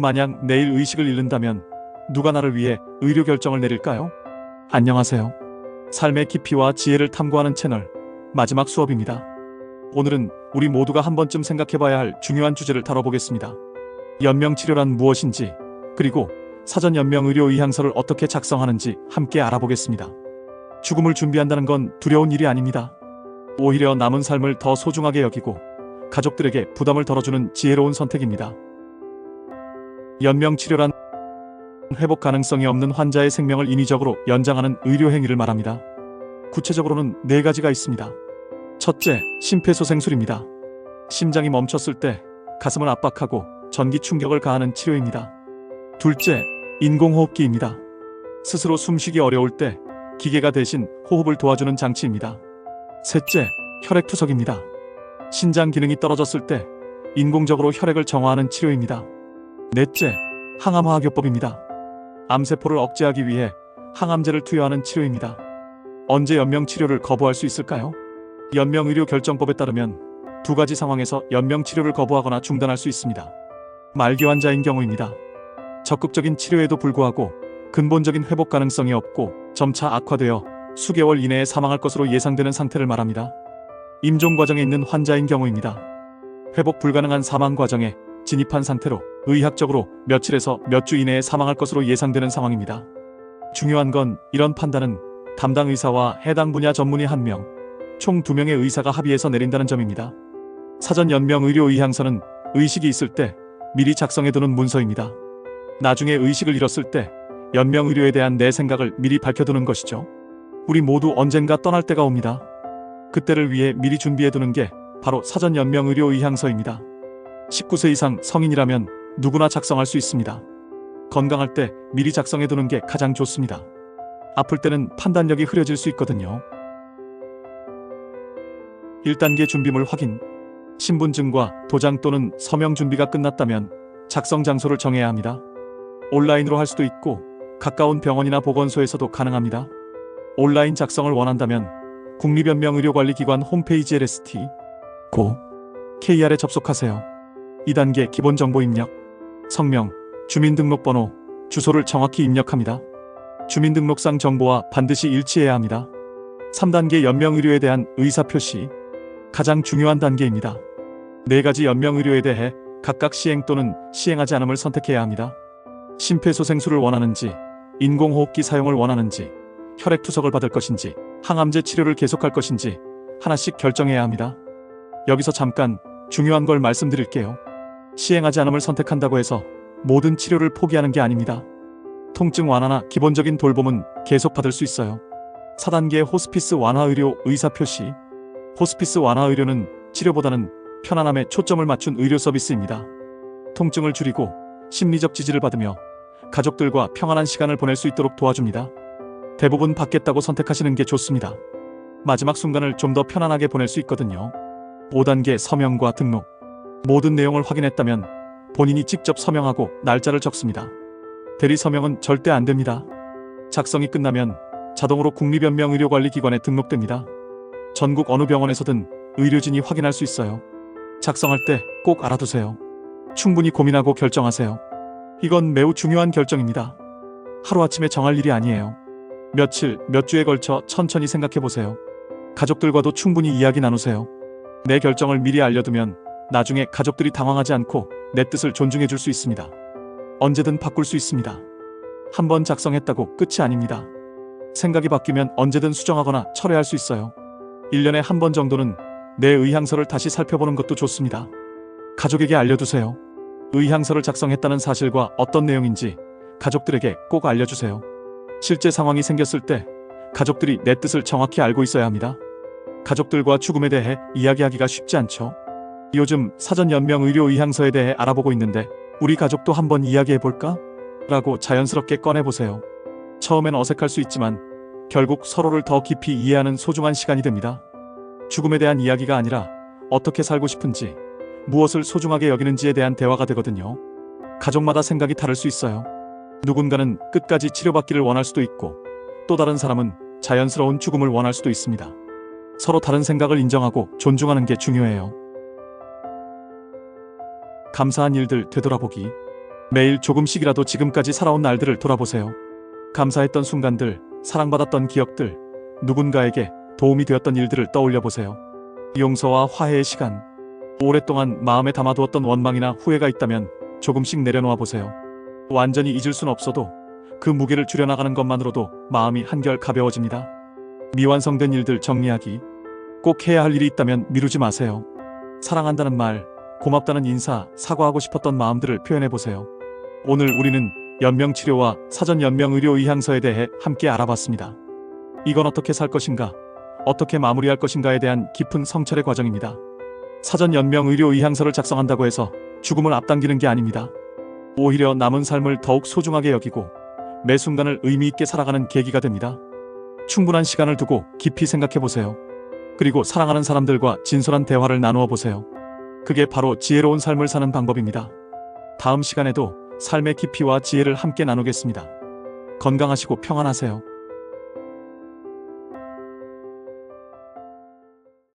만약 내일 의식을 잃는다면 누가 나를 위해 의료 결정을 내릴까요? 안녕하세요. 삶의 깊이와 지혜를 탐구하는 채널 마지막 수업입니다. 오늘은 우리 모두가 한 번쯤 생각해봐야 할 중요한 주제를 다뤄보겠습니다. 연명치료란 무엇인지, 그리고 사전 연명의료의향서를 어떻게 작성하는지 함께 알아보겠습니다. 죽음을 준비한다는 건 두려운 일이 아닙니다. 오히려 남은 삶을 더 소중하게 여기고 가족들에게 부담을 덜어주는 지혜로운 선택입니다. 연명치료란 회복 가능성이 없는 환자의 생명을 인위적으로 연장하는 의료 행위를 말합니다. 구체적으로는 4가지가 있습니다. 첫째, 심폐소생술입니다. 심장이 멈췄을 때 가슴을 압박하고 전기 충격을 가하는 치료입니다. 둘째, 인공호흡기입니다. 스스로 숨쉬기 어려울 때 기계가 대신 호흡을 도와주는 장치입니다. 셋째, 혈액투석입니다. 신장 기능이 떨어졌을 때 인공적으로 혈액을 정화하는 치료입니다. 넷째, 항암화학요법입니다. 암세포를 억제하기 위해 항암제를 투여하는 치료입니다. 언제 연명치료를 거부할 수 있을까요? 연명의료결정법에 따르면 2가지 상황에서 연명치료를 거부하거나 중단할 수 있습니다. 말기 환자인 경우입니다. 적극적인 치료에도 불구하고 근본적인 회복 가능성이 없고 점차 악화되어 수개월 이내에 사망할 것으로 예상되는 상태를 말합니다. 임종 과정에 있는 환자인 경우입니다. 회복 불가능한 사망 과정에 진입한 상태로 의학적으로 며칠에서 몇 주 이내에 사망할 것으로 예상되는 상황입니다. 중요한 건 이런 판단은 담당 의사와 해당 분야 전문의 1명, 총 2명의 의사가 합의해서 내린다는 점입니다. 사전 연명의료의향서는 의식이 있을 때 미리 작성해두는 문서입니다. 나중에 의식을 잃었을 때 연명의료에 대한 내 생각을 미리 밝혀두는 것이죠. 우리 모두 언젠가 떠날 때가 옵니다. 그때를 위해 미리 준비해두는 게 바로 사전 연명의료의향서입니다. 19세 이상 성인이라면 누구나 작성할 수 있습니다. 건강할 때 미리 작성해두는 게 가장 좋습니다. 아플 때는 판단력이 흐려질 수 있거든요. 1단계 준비물 확인. 신분증과 도장 또는 서명 준비가 끝났다면 작성 장소를 정해야 합니다. 온라인으로 할 수도 있고 가까운 병원이나 보건소에서도 가능합니다. 온라인 작성을 원한다면 국립연명의료관리기관 홈페이지 lst.go.kr에 접속하세요. 2단계 기본정보 입력. 성명, 주민등록번호, 주소를 정확히 입력합니다. 주민등록상 정보와 반드시 일치해야 합니다. 3단계 연명의료에 대한 의사표시. 가장 중요한 단계입니다. 4가지 연명의료에 대해 각각 시행 또는 시행하지 않음을 선택해야 합니다. 심폐소생술을 원하는지, 인공호흡기 사용을 원하는지, 혈액투석을 받을 것인지, 항암제 치료를 계속할 것인지 하나씩 결정해야 합니다. 여기서 잠깐 중요한 걸 말씀드릴게요. 시행하지 않음을 선택한다고 해서 모든 치료를 포기하는 게 아닙니다. 통증 완화나 기본적인 돌봄은 계속 받을 수 있어요. 4단계 호스피스 완화의료 의사표시. 호스피스 완화의료는 치료보다는 편안함에 초점을 맞춘 의료 서비스입니다. 통증을 줄이고 심리적 지지를 받으며 가족들과 평안한 시간을 보낼 수 있도록 도와줍니다. 대부분 받겠다고 선택하시는 게 좋습니다. 마지막 순간을 좀 더 편안하게 보낼 수 있거든요. 5단계 서명과 등록. 모든 내용을 확인했다면 본인이 직접 서명하고 날짜를 적습니다. 대리 서명은 절대 안 됩니다. 작성이 끝나면 자동으로 국립연명의료관리기관에 등록됩니다. 전국 어느 병원에서든 의료진이 확인할 수 있어요. 작성할 때 꼭 알아두세요. 충분히 고민하고 결정하세요. 이건 매우 중요한 결정입니다. 하루아침에 정할 일이 아니에요. 며칠, 몇 주에 걸쳐 천천히 생각해보세요. 가족들과도 충분히 이야기 나누세요. 내 결정을 미리 알려두면 나중에 가족들이 당황하지 않고 내 뜻을 존중해줄 수 있습니다. 언제든 바꿀 수 있습니다. 한번 작성했다고 끝이 아닙니다. 생각이 바뀌면 언제든 수정하거나 철회할 수 있어요. 1년에 한 번 정도는 내 의향서를 다시 살펴보는 것도 좋습니다. 가족에게 알려두세요. 의향서를 작성했다는 사실과 어떤 내용인지 가족들에게 꼭 알려주세요. 실제 상황이 생겼을 때 가족들이 내 뜻을 정확히 알고 있어야 합니다. 가족들과 죽음에 대해 이야기하기가 쉽지 않죠. 요즘 사전 연명의료의향서에 대해 알아보고 있는데 우리 가족도 한번 이야기해볼까? 라고 자연스럽게 꺼내보세요. 처음엔 어색할 수 있지만 결국 서로를 더 깊이 이해하는 소중한 시간이 됩니다. 죽음에 대한 이야기가 아니라 어떻게 살고 싶은지, 무엇을 소중하게 여기는지에 대한 대화가 되거든요. 가족마다 생각이 다를 수 있어요. 누군가는 끝까지 치료받기를 원할 수도 있고 또 다른 사람은 자연스러운 죽음을 원할 수도 있습니다. 서로 다른 생각을 인정하고 존중하는 게 중요해요. 감사한 일들 되돌아보기. 매일 조금씩이라도 지금까지 살아온 날들을 돌아보세요. 감사했던 순간들, 사랑받았던 기억들, 누군가에게 도움이 되었던 일들을 떠올려 보세요. 용서와 화해의 시간. 오랫동안 마음에 담아두었던 원망이나 후회가 있다면 조금씩 내려놓아 보세요. 완전히 잊을 순 없어도 그 무게를 줄여나가는 것만으로도 마음이 한결 가벼워집니다. 미완성된 일들 정리하기. 꼭 해야 할 일이 있다면 미루지 마세요. 사랑한다는 말, 고맙다는 인사, 사과하고 싶었던 마음들을 표현해 보세요. 오늘 우리는 연명치료와 사전연명의료의향서에 대해 함께 알아봤습니다. 이건 어떻게 살 것인가, 어떻게 마무리할 것인가에 대한 깊은 성찰의 과정입니다. 사전연명의료의향서를 작성한다고 해서 죽음을 앞당기는 게 아닙니다. 오히려 남은 삶을 더욱 소중하게 여기고 매 순간을 의미 있게 살아가는 계기가 됩니다. 충분한 시간을 두고 깊이 생각해 보세요. 그리고 사랑하는 사람들과 진솔한 대화를 나누어 보세요. 그게 바로 지혜로운 삶을 사는 방법입니다. 다음 시간에도 삶의 깊이와 지혜를 함께 나누겠습니다. 건강하시고 평안하세요.